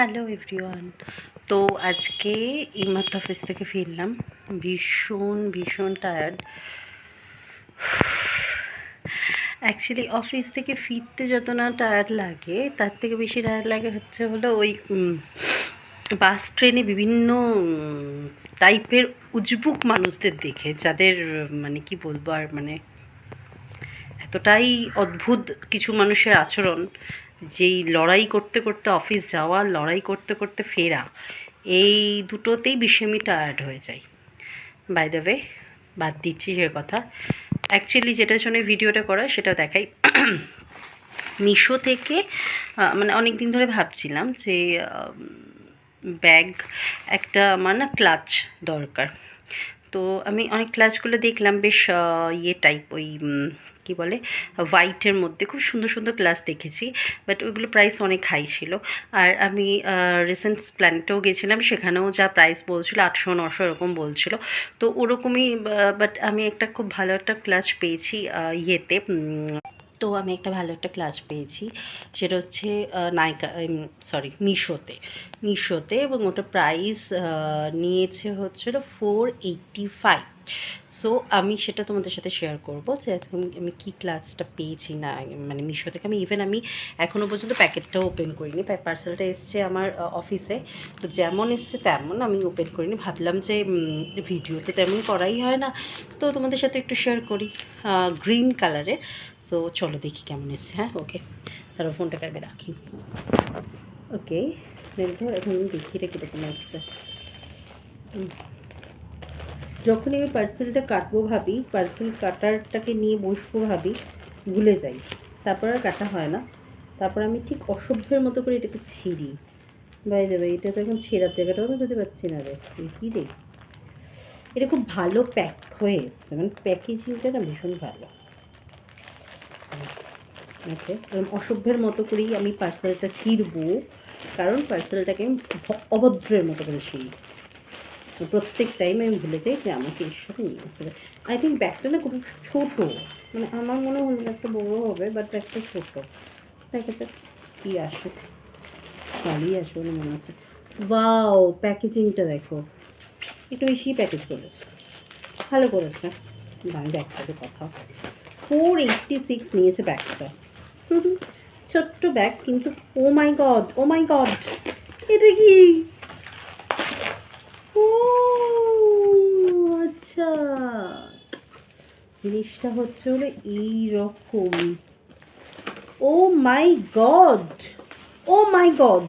Hello everyone. তো আজকে এইমাত্র অফিস থেকে ফিরলাম। ভীষণ টায়ার্ড। অ্যাকচুয়ালি অফিস থেকে ফিরতে যত না টায়ার্ড লাগে, তার থেকে বেশি টায়ার্ড লাগে হলো ওই বাস ট্রেনে বিভিন্ন টাইপের উজবুক মানুষদের দেখে, যাদের মানে কি বলবো আর, মানে এতটাই অদ্ভুত কিছু মানুষের আচরণ, যেই লড়াই করতে করতে অফিস যাওয়া, লড়াই করতে করতে ফেরা, এই দুটোতেই বেশি আমি টায়ার্ড হয়ে যাই। বাই দ্য ওয়ে, বাদ দিচ্ছি সে কথা। অ্যাকচুয়ালি যেটার জন্য ভিডিওটা করা সেটা দেখাই। মিশো থেকে মানে অনেক দিন ধরে ভাবছিলাম যে ব্যাগ একটা আমার না ক্লাচ দরকার। তো আমি অনেক ক্লাচগুলো দেখলাম, বেশ ইয়ে টাইপ, ওই কী বলে, হোয়াইটের মধ্যে খুব সুন্দর সুন্দর ক্লাচ দেখেছি, বাট ওইগুলো প্রাইস অনেক হাই ছিল। আর আমি রিসেন্ট প্ল্যানেটেও গেছিলাম, সেখানেও যা প্রাইস বলছিল 800-900 এরকম বলছিল। তো ওরকমই, বাট আমি একটা খুব ভালো একটা ক্লাচ পেয়েছি ইয়েতে। তো আমি একটা ভালো একটা ক্লাচ পেয়েছি, সেটা হচ্ছে মিশোতে, এবং ওটা প্রাইস নিয়েছে হচ্ছিল 485। সো আমি সেটা তোমাদের সাথে শেয়ার করবো যে আজকে আমি কী ক্লাচটা পেয়েছি না, মানে মিশো থেকে। আমি এখনও পর্যন্ত প্যাকেটটাও ওপেন করিনি, পার্সেলটা এসছে আমার অফিসে। তো যেমন এসছে তেমন আমি ওপেন করিনি, ভাবলাম যে ভিডিও তো তেমন করাই হয় না, তো তোমাদের সাথে একটু শেয়ার করি। গ্রিন কালারের। সো চলো দেখি কেমন এসছে। হ্যাঁ, ওকে, তারপর ফোনটাকে আগে রাখি। ওকে, দেখো এখন আমি দেখি এটা কীরকম এসছে। যখনই আমি পার্সেলটা কাটবো ভাবি, পার্সেল কাটারটাকে নিয়ে বসবো ভাবি, ভুলে যাই, তারপর আর কাটা হয় না। তারপর আমি ঠিক অসভ্যের মতো করে এটাকে ছিঁড়ি। বাই দেবে, এটা তো এখন ছেঁড়ার জায়গাটাও আমি বুঝতে পারছি না রে, কী রে। এটা খুব ভালো প্যাক হয়ে এসছে, মানে প্যাকেজিংটা না ভীষণ ভালো। ওকে, এরকম অসভ্যের মতো করেই আমি পার্সেলটা ছিঁড়বো, কারণ পার্সেলটাকে আমি অভদ্রের মতো করে ছিঁড়ি। প্রত্যেক টাইম আমি ভুলে যাই যে আমাকে এর সাথে নিয়ে আসতে হবে। আই থিঙ্ক ব্যাগটা না খুব ছোটো, মানে আমার মনে হলো একটা বড়ো হবে, বাট ব্যাগটা ছোটো। দেখা যাক কী আসে, ভালোই আসে বলে মনে হচ্ছে। ওয়াও, প্যাকেজিংটা দেখো, একটু বেশি প্যাকেজ করেছে, ভালো করেছে। আমি ব্যাগটাতে কথা 486 নিয়েছে ব্যাগটা। ছোট্ট ব্যাগ, কিন্তু ও মাই গড, এটা কি? ও আচ্ছা, জিনিসটা হচ্ছে হলো এইরকম। ও মাই গড,